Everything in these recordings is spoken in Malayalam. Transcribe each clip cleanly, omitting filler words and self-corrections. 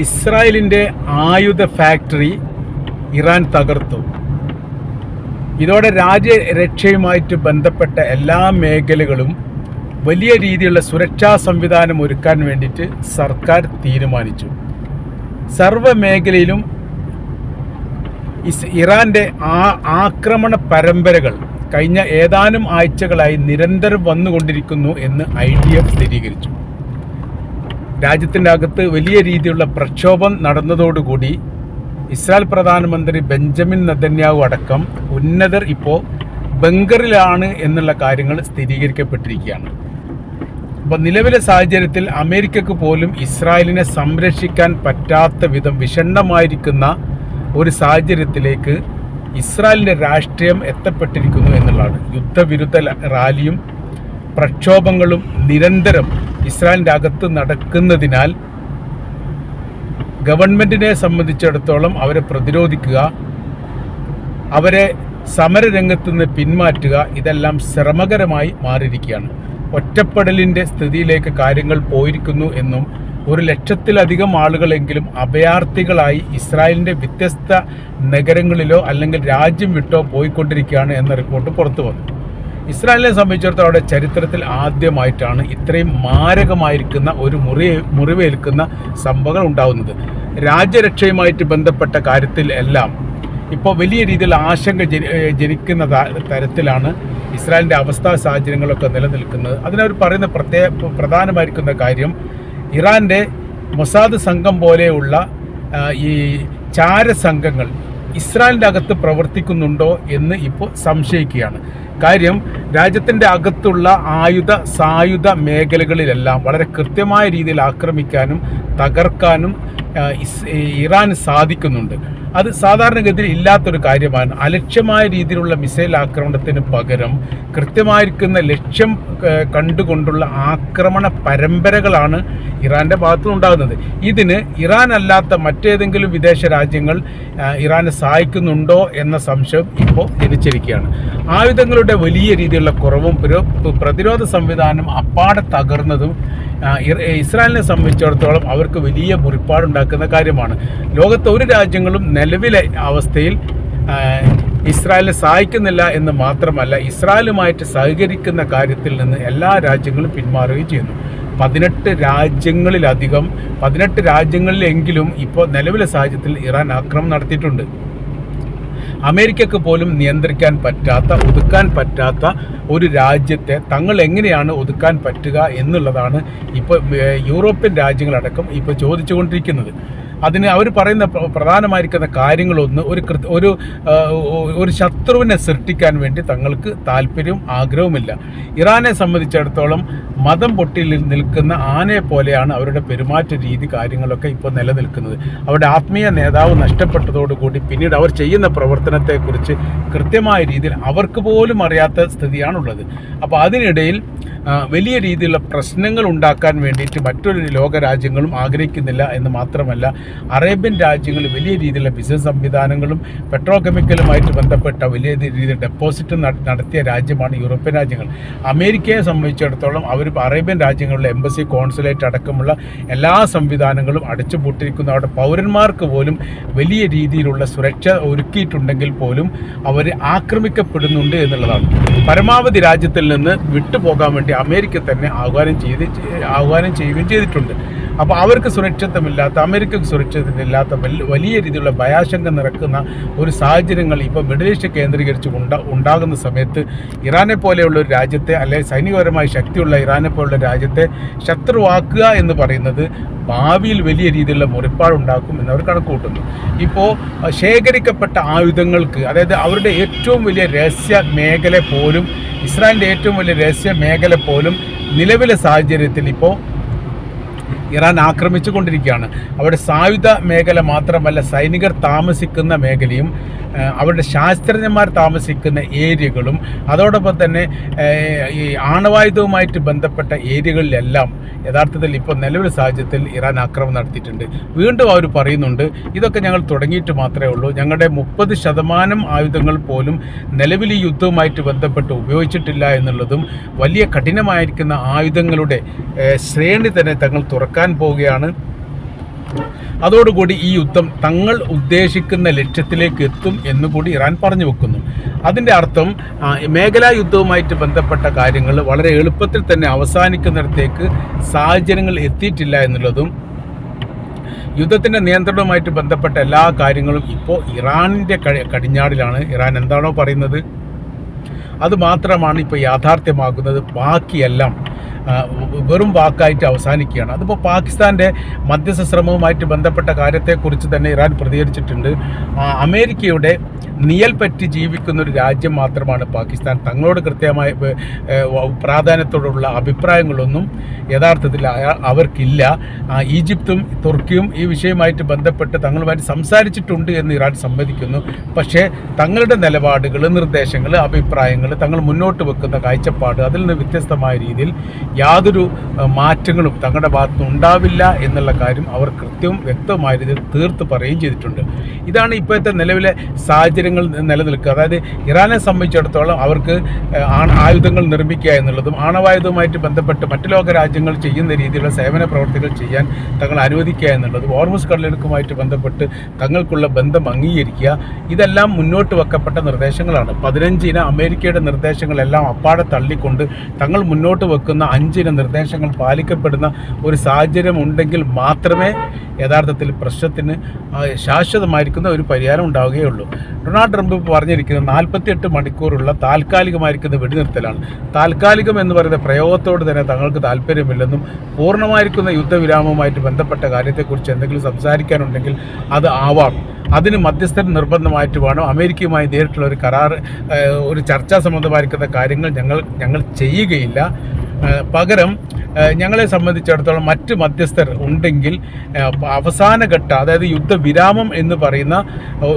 ഇസ്രായേലിൻ്റെ ആയുധ ഫാക്ടറി ഇറാൻ തകർത്തു. ഇതോടെ രാജ്യരക്ഷയുമായിട്ട് ബന്ധപ്പെട്ട എല്ലാ മേഖലകളും വലിയ രീതിയിലുള്ള സുരക്ഷാ സംവിധാനം ഒരുക്കാൻ വേണ്ടിയിട്ട് സർക്കാർ തീരുമാനിച്ചു. സർവ്വ മേഖലയിലും ഇറാൻ്റെ ആക്രമണ പരമ്പരകൾ കഴിഞ്ഞ ഏതാനും ആഴ്ചകളായി നിരന്തരം വന്നുകൊണ്ടിരിക്കുന്നു എന്ന് IDF സ്ഥിരീകരിച്ചു. രാജ്യത്തിൻ്റെ അകത്ത് വലിയ രീതിയിലുള്ള പ്രക്ഷോഭം നടന്നതോടുകൂടി ഇസ്രായേൽ പ്രധാനമന്ത്രി ബെഞ്ചമിൻ നെതന്യാഹു അടക്കം ഉന്നതർ ഇപ്പോൾ ബങ്കറിലാണ് എന്നുള്ള കാര്യങ്ങൾ സ്ഥിരീകരിക്കപ്പെട്ടിരിക്കുകയാണ്. അപ്പോൾ നിലവിലെ സാഹചര്യത്തിൽ അമേരിക്കക്ക് പോലും ഇസ്രായേലിനെ സംരക്ഷിക്കാൻ പറ്റാത്ത വിധം വിഷണ്ണമായിരിക്കുന്ന ഒരു സാഹചര്യത്തിലേക്ക് ഇസ്രായേലിൻ്റെ രാഷ്ട്രീയം എത്തപ്പെട്ടിരിക്കുന്നു എന്നുള്ളതാണ്. യുദ്ധവിരുദ്ധ റാലിയും പ്രക്ഷോഭങ്ങളും നിരന്തരം ഇസ്രായേലിൻ്റെ അകത്ത് നടക്കുന്നതിനാൽ ഗവൺമെൻറ്റിനെ സംബന്ധിച്ചിടത്തോളം അവരെ പ്രതിരോധിക്കുക, അവരെ സമരരംഗത്ത് നിന്ന് പിന്മാറ്റുക, ഇതെല്ലാം ശ്രമകരമായി മാറിയിരിക്കുകയാണ്. ഒറ്റപ്പെടലിൻ്റെ സ്ഥിതിയിലേക്ക് കാര്യങ്ങൾ പോയിരിക്കുന്നു എന്നും 100,000-ലധികം ആളുകളെങ്കിലും അഭയാർത്ഥികളായി ഇസ്രായേലിൻ്റെ വ്യത്യസ്ത നഗരങ്ങളിലോ അല്ലെങ്കിൽ രാജ്യം വിട്ടോ പോയിക്കൊണ്ടിരിക്കുകയാണ് എന്ന റിപ്പോർട്ട് പുറത്തു വന്നു. ഇസ്രായേലിനെ സംബന്ധിച്ചിടത്തോളം അവിടെ ചരിത്രത്തിൽ ആദ്യമായിട്ടാണ് ഇത്രയും മാരകമായിരിക്കുന്ന ഒരു മുറിവേൽക്കുന്ന സംഭവങ്ങൾ ഉണ്ടാകുന്നത്. രാജ്യരക്ഷയുമായിട്ട് ബന്ധപ്പെട്ട കാര്യത്തിൽ എല്ലാം ഇപ്പോൾ വലിയ രീതിയിൽ ആശങ്ക ജനിക്കുന്ന തരത്തിലാണ് ഇസ്രായേലിൻ്റെ അവസ്ഥാ സാഹചര്യങ്ങളൊക്കെ നിലനിൽക്കുന്നത്. അതിനവർ പറയുന്ന പ്രധാനമായിരിക്കുന്ന കാര്യം ഇറാൻ്റെ മൊസാദ് സംഘം പോലെയുള്ള ഈ ചാരസംഘങ്ങൾ ഇസ്രായേലിൻ്റെ അകത്ത് പ്രവർത്തിക്കുന്നുണ്ടോ എന്ന് ഇപ്പോൾ സംശയിക്കുകയാണ്. കാര്യം രാജ്യത്തിൻ്റെ അകത്തുള്ള സായുധ മേഖലകളിലെല്ലാം വളരെ കൃത്യമായ രീതിയിൽ ആക്രമിക്കാനും തകർക്കാനും ഇറാന് സാധിക്കുന്നുണ്ട്. അത് സാധാരണഗതിയിൽ ഇല്ലാത്തൊരു കാര്യമാണ്. അലക്ഷ്യമായ രീതിയിലുള്ള മിസൈൽ ആക്രമണത്തിന് പകരം കൃത്യമായിരിക്കുന്ന ലക്ഷ്യം കണ്ടുകൊണ്ടുള്ള ആക്രമണ പരമ്പരകളാണ് ഇറാൻ്റെ ഭാഗത്തുനിന്നുണ്ടാകുന്നത്. ഇതിന് ഇറാൻ അല്ലാത്ത മറ്റേതെങ്കിലും വിദേശ രാജ്യങ്ങൾ ഇറാനെ സഹായിക്കുന്നുണ്ടോ എന്ന സംശയം ഇപ്പോൾ ജനിച്ചിരിക്കുകയാണ്. ആയുധങ്ങളുടെ വലിയ രീതിയിലുള്ള കുറവും പ്രതിരോധ സംവിധാനം അപ്പാടെ തകർന്നതും ഇസ്രായേലിനെ സംബന്ധിച്ചിടത്തോളം അവർക്ക് വലിയ മുറിപ്പാടുണ്ടാക്കുന്ന കാര്യമാണ്. ലോകത്തെ ഒരു രാജ്യങ്ങളും നിലവിലെ അവസ്ഥയിൽ ഇസ്രായേലിനെ സഹായിക്കുന്നില്ല എന്ന് മാത്രമല്ല, ഇസ്രായേലുമായിട്ട് സഹകരിക്കുന്ന കാര്യത്തിൽ നിന്ന് എല്ലാ രാജ്യങ്ങളും പിന്മാറുകയും ചെയ്യുന്നു. 18 രാജ്യങ്ങളിലെങ്കിലും ഇപ്പോൾ നിലവിലെ സാഹചര്യത്തിൽ ഇറാൻ ആക്രമണം നടത്തിയിട്ടുണ്ട്. അമേരിക്കക്ക് പോലും നിയന്ത്രിക്കാൻ പറ്റാത്ത, ഒതുക്കാൻ പറ്റാത്ത ഒരു രാജ്യത്തെ തങ്ങൾ എങ്ങനെയാണ് ഒതുക്കാൻ പറ്റുക എന്നുള്ളതാണ് ഇപ്പോൾ യൂറോപ്യൻ രാജ്യങ്ങളടക്കം ഇപ്പോൾ ചോദിച്ചുകൊണ്ടിരിക്കുന്നത്. അതിന് അവർ പറയുന്ന പ്രധാനമായിരിക്കുന്ന കാര്യങ്ങളൊന്ന് ഒരു ശത്രുവിനെ സൃഷ്ടിക്കാൻ വേണ്ടി തങ്ങൾക്ക് താല്പര്യവും ആഗ്രഹവുമില്ല. ഇറാനെ സംബന്ധിച്ചിടത്തോളം മതം പൊട്ടി നിൽക്കുന്ന ആനയെ പോലെയാണ് അവരുടെ പെരുമാറ്റ രീതി, കാര്യങ്ങളൊക്കെ ഇപ്പോൾ നിലനിൽക്കുന്നത്. അവരുടെ ആത്മീയ നേതാവ് നഷ്ടപ്പെട്ടതോടുകൂടി പിന്നീട് അവർ ചെയ്യുന്ന പ്രവർത്തനത്തെക്കുറിച്ച് കൃത്യമായ രീതിയിൽ അവർക്ക് പോലും അറിയാത്ത സ്ഥിതിയാണുള്ളത്. അപ്പോൾ അതിനിടയിൽ വലിയ രീതിയിലുള്ള പ്രശ്നങ്ങൾ ഉണ്ടാക്കാൻ വേണ്ടിയിട്ട് മറ്റൊരു ലോകരാജ്യങ്ങളും ആഗ്രഹിക്കുന്നില്ല എന്ന് മാത്രമല്ല, അറേബ്യൻ രാജ്യങ്ങൾ വലിയ രീതിയിലുള്ള ബിസിനസ് സംവിധാനങ്ങളും പെട്രോ കെമിക്കലുമായിട്ട് ബന്ധപ്പെട്ട വലിയ രീതിയിൽ ഡെപ്പോസിറ്റ് നടത്തിയ രാജ്യമാണ് യൂറോപ്യൻ രാജ്യങ്ങൾ. അമേരിക്കയെ സംബന്ധിച്ചിടത്തോളം അവർ അറേബ്യൻ രാജ്യങ്ങളിലെ എംബസി, കോൺസുലേറ്റ് അടക്കമുള്ള എല്ലാ സംവിധാനങ്ങളും അടച്ചുപൂട്ടിയിരിക്കുന്നു. അവിടെ പൗരന്മാർക്ക് പോലും വലിയ രീതിയിലുള്ള സുരക്ഷ ഒരുക്കിയിട്ടുണ്ടെങ്കിൽ പോലും അവർ ആക്രമിക്കപ്പെടുന്നുണ്ട് എന്നുള്ളതാണ്. പരമാവധി രാജ്യത്തിൽ നിന്ന് വിട്ടുപോകാൻ വേണ്ടി അമേരിക്ക തന്നെ ആഹ്വാനം ചെയ്യുകയും ചെയ്തിട്ടുണ്ട്. അപ്പോൾ അവർക്ക് സുരക്ഷിതമില്ലാത്ത, അമേരിക്കക്ക് സുരക്ഷിതമില്ലാത്ത വലിയ രീതിയിലുള്ള ഭയാശങ്ക നിറക്കുന്ന ഒരു സാഹചര്യങ്ങൾ ഇപ്പോൾ മിഡിൽ ഈസ്റ്റ് കേന്ദ്രീകരിച്ച് ഉണ്ടാകുന്ന സമയത്ത് ഇറാനെ പോലെയുള്ള ഒരു രാജ്യത്തെ, അല്ലെങ്കിൽ സൈനികപരമായ ശക്തിയുള്ള ഇറാനെ പോലുള്ള രാജ്യത്തെ ശത്രുവാക്കുക എന്ന് പറയുന്നത് ഭാവിയിൽ വലിയ രീതിയിലുള്ള മുറിപ്പാടുണ്ടാക്കും എന്നവർ കണക്കുകൂട്ടുന്നു. ഇപ്പോൾ ശേഖരിക്കപ്പെട്ട ആയുധങ്ങൾക്ക്, അതായത് അവരുടെ ഏറ്റവും വലിയ രഹസ്യ മേഖല പോലും, ഇസ്രായേലിൻ്റെ ഏറ്റവും വലിയ രഹസ്യ മേഖല പോലും നിലവിലെ സാഹചര്യത്തിൽ ഇപ്പോൾ ഇറാൻ ആക്രമിച്ചു കൊണ്ടിരിക്കുകയാണ്. അവിടെ സായുധ മേഖല മാത്രമല്ല, സൈനികർ താമസിക്കുന്ന മേഖലയും അവരുടെ ശാസ്ത്രജ്ഞന്മാർ താമസിക്കുന്ന ഏരിയകളും അതോടൊപ്പം തന്നെ ഈ ആണവായുധവുമായിട്ട് ബന്ധപ്പെട്ട ഏരിയകളിലെല്ലാം യഥാർത്ഥത്തിൽ ഇപ്പോൾ നിലവിലെ സാഹചര്യത്തിൽ ഇറാൻ ആക്രമണം നടത്തിയിട്ടുണ്ട്. വീണ്ടും അവർ പറയുന്നുണ്ട്, ഇതൊക്കെ ഞങ്ങൾ തുടങ്ങിയിട്ട് മാത്രമേ ഉള്ളൂ, ഞങ്ങളുടെ 30% ആയുധങ്ങൾ പോലും നിലവിൽ ഈ യുദ്ധവുമായിട്ട് ബന്ധപ്പെട്ട് ഉപയോഗിച്ചിട്ടില്ല എന്നുള്ളതും വലിയ കഠിനമായിരിക്കുന്ന ആയുധങ്ങളുടെ ശ്രേണി തന്നെ തങ്ങൾ തുറക്കാൻ പോവുകയാണ് അതോടുകൂടി ഈ യുദ്ധം തങ്ങൾ ഉദ്ദേശിക്കുന്ന ലക്ഷ്യത്തിലേക്ക് എത്തും എന്നുകൂടി ഇറാൻ പറഞ്ഞു വെക്കുന്നു. അതിൻ്റെ അർത്ഥം മേഖലാ യുദ്ധവുമായിട്ട് ബന്ധപ്പെട്ട കാര്യങ്ങൾ വളരെ എളുപ്പത്തിൽ തന്നെ അവസാനിക്കുന്നിടത്തേക്ക് സാഹചര്യങ്ങൾ എത്തിയിട്ടില്ല എന്നുള്ളതും, യുദ്ധത്തിൻ്റെ നിയന്ത്രണവുമായിട്ട് ബന്ധപ്പെട്ട എല്ലാ കാര്യങ്ങളും ഇപ്പോൾ ഇറാനിൻ്റെ കടിഞ്ഞാടിലാണ്. ഇറാൻ എന്താണോ പറയുന്നത് അത് മാത്രമാണ് ഇപ്പോൾ യാഥാർത്ഥ്യമാകുന്നത്. ബാക്കിയെല്ലാം വെറും വാക്കായിട്ട് അവസാനിക്കുകയാണ്. അതിപ്പോൾ പാകിസ്ഥാൻ്റെ മധ്യസ്ഥ ശ്രമവുമായിട്ട് ബന്ധപ്പെട്ട കാര്യത്തെക്കുറിച്ച് തന്നെ ഇറാൻ പ്രതികരിച്ചിട്ടുണ്ട്. അമേരിക്കയുടെ നിഴൽ പറ്റി ജീവിക്കുന്ന ഒരു രാജ്യം മാത്രമാണ് പാകിസ്ഥാൻ. തങ്ങളോട് കൃത്യമായ പ്രാധാന്യത്തോടുള്ള അഭിപ്രായങ്ങളൊന്നും യഥാർത്ഥത്തിൽ അവർക്കില്ല. ഈജിപ്തും തുർക്കിയും ഈ വിഷയവുമായിട്ട് ബന്ധപ്പെട്ട് തങ്ങളുമായിട്ട് സംസാരിച്ചിട്ടുണ്ട് എന്ന് ഇറാൻ സമ്മതിക്കുന്നു. പക്ഷേ തങ്ങളുടെ നിലപാടുകൾ, നിർദ്ദേശങ്ങൾ, അഭിപ്രായങ്ങൾ, തങ്ങൾ മുന്നോട്ട് വെക്കുന്ന കാഴ്ചപ്പാട് അതിൽ നിന്ന് വ്യത്യസ്തമായ രീതിയിൽ യാതൊരു മാറ്റങ്ങളും തങ്ങളുടെ ഭാഗത്തുനിന്ന് ഉണ്ടാവില്ല എന്നുള്ള കാര്യം അവർ കൃത്യവും വ്യക്തമായ രീതിയിൽ തീർത്ത് പറയുകയും ചെയ്തിട്ടുണ്ട്. ഇതാണ് ഇപ്പോഴത്തെ നിലവിലെ സാഹചര്യങ്ങൾ നിലനിൽക്കുക. അതായത് ഇറാനെ സംബന്ധിച്ചിടത്തോളം അവർക്ക് ആയുധങ്ങൾ നിർമ്മിക്കുക എന്നുള്ളതും ആണവായുധവുമായിട്ട് ബന്ധപ്പെട്ട് മറ്റു ലോക രാജ്യങ്ങൾ ചെയ്യുന്ന രീതിയിലുള്ള സേവന പ്രവർത്തികൾ ചെയ്യാൻ തങ്ങൾ അനുവദിക്കുക എന്നുള്ളതും ഹോർമുസ് കടലിടുക്കുമായിട്ട് ബന്ധപ്പെട്ട് തങ്ങൾക്കുള്ള ബന്ധം അംഗീകരിക്കുക, ഇതെല്ലാം മുന്നോട്ട് വെക്കപ്പെട്ട നിർദ്ദേശങ്ങളാണ്. 15 അമേരിക്കയുടെ നിർദ്ദേശങ്ങളെല്ലാം അപ്പാടെ തള്ളിക്കൊണ്ട് തങ്ങൾ മുന്നോട്ട് വെക്കുന്ന 5 നിർദ്ദേശങ്ങൾ പാലിക്കപ്പെടുന്ന ഒരു സാഹചര്യം ഉണ്ടെങ്കിൽ മാത്രമേ യഥാർത്ഥത്തിൽ പ്രശ്നത്തിന് ശാശ്വതമായിരിക്കുന്ന ഒരു പരിഹാരം ഉണ്ടാവുകയുള്ളൂ. ഡൊണാൾഡ് ട്രംപ് പറഞ്ഞിരിക്കുന്നത് 48 മണിക്കൂറുള്ള താൽക്കാലികമായിരിക്കുന്ന വെടിനിർത്തലാണ്. താൽക്കാലികം എന്ന് പറയുന്ന പ്രയോഗത്തോട് തന്നെ തങ്ങൾക്ക് താല്പര്യമില്ലെന്നും പൂർണ്ണമായിരിക്കുന്ന യുദ്ധവിരാമവുമായിട്ട് ബന്ധപ്പെട്ട കാര്യത്തെക്കുറിച്ച് എന്തെങ്കിലും സംസാരിക്കാനുണ്ടെങ്കിൽ അത് ആവാം, അതിന് മധ്യസ്ഥൻ നിർബന്ധമായിട്ട് വേണം. അമേരിക്കയുമായി നേരിട്ടുള്ള ഒരു കരാർ, ഒരു ചർച്ചാ സംബന്ധമായിരിക്കുന്ന കാര്യങ്ങൾ ഞങ്ങൾ ചെയ്യുകയില്ല. പകരം ഞങ്ങളെ സംബന്ധിച്ചിടത്തോളം മറ്റ് മധ്യസ്ഥർ ഉണ്ടെങ്കിൽ അവസാനഘട്ട, അതായത് യുദ്ധവിരാമം എന്ന് പറയുന്ന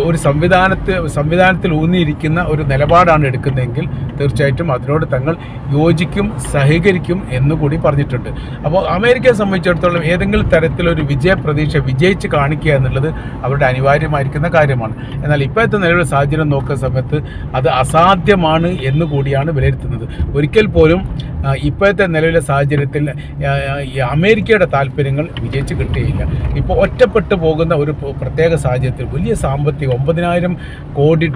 ഒരു സംവിധാനത്തിൽ ഊന്നിയിരിക്കുന്ന ഒരു നിലപാടാണ് എടുക്കുന്നതെങ്കിൽ തീർച്ചയായിട്ടും അതിനോട് തങ്ങൾ യോജിക്കും, സഹകരിക്കും എന്നുകൂടി പറഞ്ഞിട്ടുണ്ട്. അപ്പോൾ അമേരിക്കയെ സംബന്ധിച്ചിടത്തോളം ഏതെങ്കിലും തരത്തിലൊരു വിജയപ്രതീക്ഷ വിജയിച്ച് കാണിക്കുക എന്നുള്ളത് അവരുടെ അനിവാര്യമായിരിക്കുന്ന കാര്യമാണ്. എന്നാൽ ഇപ്പോഴത്തെ നിലവിലെ സാഹചര്യം നോക്കുന്ന സമയത്ത് അത് അസാധ്യമാണ് എന്നുകൂടിയാണ് വിലയിരുത്തുന്നത്. ഒരിക്കൽ പോലും ഇപ്പോഴത്തെ നിലവിലെ സാഹചര്യത്തിൽ അമേരിക്കയുടെ താല്പര്യങ്ങൾ വിജയിച്ച് കിട്ടുകയില്ല. ഇപ്പോൾ ഒറ്റപ്പെട്ടു പോകുന്ന ഒരു പ്രത്യേക സാഹചര്യത്തിൽ വലിയ സാമ്പത്തിക $9,000 കോടി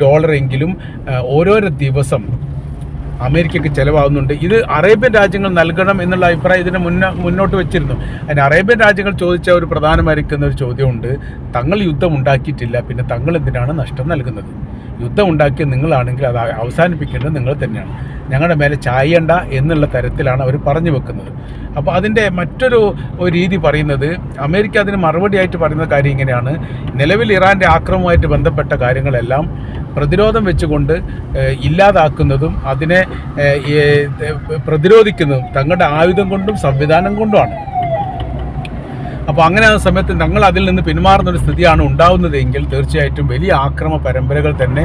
ഓരോരോ ദിവസം അമേരിക്കയ്ക്ക് ചിലവാകുന്നുണ്ട്. ഇത് അറേബ്യൻ രാജ്യങ്ങൾ നൽകണം എന്നുള്ള അഭിപ്രായം ഇതിന് മുന്നോട്ട് വെച്ചിരുന്നു. അതിന് അറേബ്യൻ രാജ്യങ്ങൾ ചോദിച്ച ഒരു പ്രധാനമായിരിക്കുന്ന ഒരു ചോദ്യമുണ്ട്, തങ്ങൾ യുദ്ധം ഉണ്ടാക്കിയിട്ടില്ല, പിന്നെ തങ്ങൾ എന്തിനാണ് നഷ്ടം നൽകുന്നത്? യുദ്ധം ഉണ്ടാക്കിയ നിങ്ങളാണെങ്കിൽ അത് അവസാനിപ്പിക്കേണ്ടത് നിങ്ങൾ തന്നെയാണ്, ഞങ്ങളുടെ മേലെ ചായണ്ട എന്നുള്ള തരത്തിലാണ് അവർ പറഞ്ഞു വെക്കുന്നത്. അപ്പോൾ അതിൻ്റെ മറ്റൊരു രീതി പറയുന്നത്, അമേരിക്ക അതിന് മറുപടിയായിട്ട് പറയുന്ന കാര്യം ഇങ്ങനെയാണ്: നിലവിൽ ഇറാൻ്റെ ആക്രമണവുമായിട്ട് ബന്ധപ്പെട്ട കാര്യങ്ങളെല്ലാം പ്രതിരോധം വെച്ചുകൊണ്ട് ഇല്ലാതാക്കുന്നതും അതിനെ പ്രതിരോധിക്കുന്നതും തങ്ങളുടെ ആയുധം കൊണ്ടും സംവിധാനം കൊണ്ടുമാണ്. അപ്പോൾ അങ്ങനെ ആ സമയത്ത് ഞങ്ങൾ അതിൽ നിന്ന് പിന്മാറുന്നൊരു സ്ഥിതിയാണ് ഉണ്ടാവുന്നതെങ്കിൽ തീർച്ചയായിട്ടും വലിയ ആക്രമണ പരമ്പരകൾ തന്നെ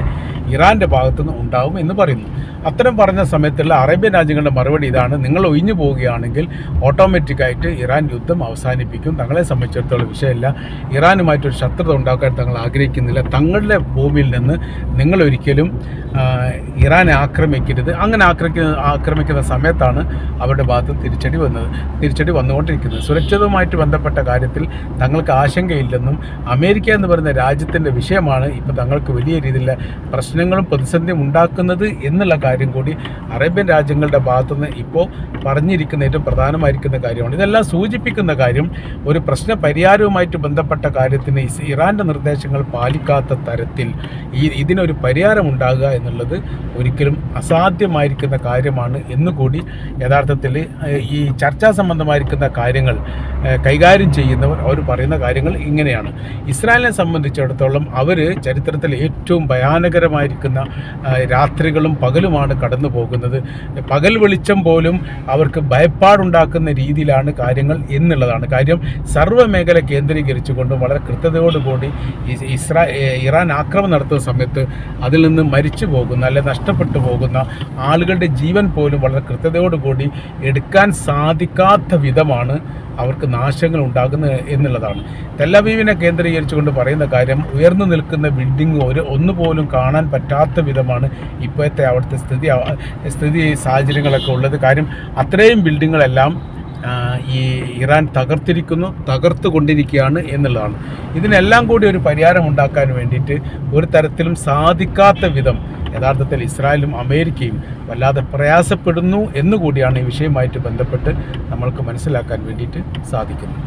ഇറാൻ്റെ ഭാഗത്തുനിന്ന് ഉണ്ടാവും എന്ന് പറയുന്നു. അത്തരം പറഞ്ഞ സമയത്തുള്ള അറേബ്യൻ രാജ്യങ്ങളുടെ മറുപടി ഇതാണ്: നിങ്ങൾ ഒഴിഞ്ഞു പോവുകയാണെങ്കിൽ ഓട്ടോമാറ്റിക്കായിട്ട് ഇറാൻ യുദ്ധം അവസാനിപ്പിക്കും, തങ്ങളെ സംബന്ധിച്ചിടത്തോളം വിഷയമില്ല, ഇറാനുമായിട്ടൊരു ശത്രുത ഉണ്ടാക്കാൻ തങ്ങൾ ആഗ്രഹിക്കുന്നില്ല, തങ്ങളുടെ ഭൂമിയിൽ നിന്ന് നിങ്ങളൊരിക്കലും ഇറാനെ ആക്രമിക്കരുത്. അങ്ങനെ ആക്രമിക്കുന്ന സമയത്താണ് അവരുടെ ഭാഗത്ത് തിരിച്ചടി വന്നുകൊണ്ടിരിക്കുന്നത്. സുരക്ഷിതവുമായിട്ട് ബന്ധപ്പെട്ട കാര്യത്തിൽ തങ്ങൾക്ക് ആശങ്കയില്ലെന്നും അമേരിക്ക എന്ന് പറയുന്ന രാജ്യത്തിൻ്റെ വിഷയമാണ് ഇപ്പോൾ തങ്ങൾക്ക് വലിയ രീതിയിലുള്ള പ്രശ്നങ്ങളും പ്രതിസന്ധിയും ഉണ്ടാക്കുന്നത് എന്നുള്ള കാര്യം കൂടി അറേബ്യൻ രാജ്യങ്ങളുടെ ഭാഗത്തുനിന്ന് ഇപ്പോൾ പറഞ്ഞിരിക്കുന്ന ഏറ്റവും പ്രധാനമായിരിക്കുന്ന കാര്യമാണ്. ഇതെല്ലാം സൂചിപ്പിക്കുന്ന കാര്യം, ഒരു പ്രശ്ന പരിഹാരവുമായിട്ട് ബന്ധപ്പെട്ട കാര്യത്തിന് ഇറാൻ്റെ നിർദ്ദേശങ്ങൾ പാലിക്കാത്ത തരത്തിൽ ഇതിനൊരു പരിഹാരം ഉണ്ടാകുക എന്നുള്ളത് ഒരിക്കലും അസാധ്യമായിരിക്കുന്ന കാര്യമാണ് എന്നുകൂടി യഥാർത്ഥത്തിൽ ഈ ചർച്ചാ സംബന്ധമായിരിക്കുന്ന കാര്യങ്ങൾ കൈകാര്യം ചെയ്യുന്നവർ അവർ പറയുന്ന കാര്യങ്ങൾ ഇങ്ങനെയാണ്. ഇസ്രായേലിനെ സംബന്ധിച്ചിടത്തോളം അവർ ചരിത്രത്തിൽ ഏറ്റവും ഭയാനകരമായിരിക്കുന്ന രാത്രികളും പകലുമാണ് കടന്നു പോകുന്നത്. പകൽ വെളിച്ചം പോലും അവർക്ക് ഭയപ്പാടുണ്ടാക്കുന്ന രീതിയിലാണ് കാര്യങ്ങൾ എന്നുള്ളതാണ് കാര്യം. സർവ്വമേഖല കേന്ദ്രീകരിച്ചുകൊണ്ടും വളരെ കൃത്യതയോടുകൂടി ഇറാൻ ആക്രമണം നടത്തുന്ന സമയത്ത് അതിൽ നിന്ന് മരിച്ചു പോകുന്ന അല്ലെ നഷ്ടപ്പെട്ടു പോകുന്ന ആളുകളുടെ ജീവൻ പോലും വളരെ കൃത്യതയോടുകൂടി എടുക്കാൻ സാധിക്കാത്ത വിധമാണ് അവർക്ക് നാശങ്ങൾ ഉണ്ടാകുന്നത് എന്നുള്ളതാണ്. തെല്ലവീവിനെ കേന്ദ്രീകരിച്ചുകൊണ്ട് പറയുന്ന കാര്യം, ഉയർന്നു നിൽക്കുന്ന ബിൽഡിംഗ് ഒന്നുപോലും കാണാൻ പറ്റാത്ത വിധമാണ് ഇപ്പോഴത്തെ അവിടുത്തെ സ്ഥിതി സാഹചര്യങ്ങളൊക്കെ ഉള്ളത്. കാര്യം അത്രയും ബിൽഡിങ്ങുകളെല്ലാം ഈ ഇറാൻ തകർത്തുകൊണ്ടിരിക്കുകയാണ് എന്നുള്ളതാണ്. ഇതിനെല്ലാം കൂടി ഒരു പരിഹാരം ഉണ്ടാക്കാൻ വേണ്ടിയിട്ട് ഒരു തരത്തിലും സാധിക്കാത്ത വിധം യഥാർത്ഥത്തിൽ ഇസ്രായേലും അമേരിക്കയും വല്ലാതെ പ്രയാസപ്പെടുന്നു എന്നുകൂടിയാണ് ഈ വിഷയവുമായിട്ട് ബന്ധപ്പെട്ട് നമ്മൾക്ക് മനസ്സിലാക്കാൻ വേണ്ടിയിട്ട് സാധിക്കുന്നത്.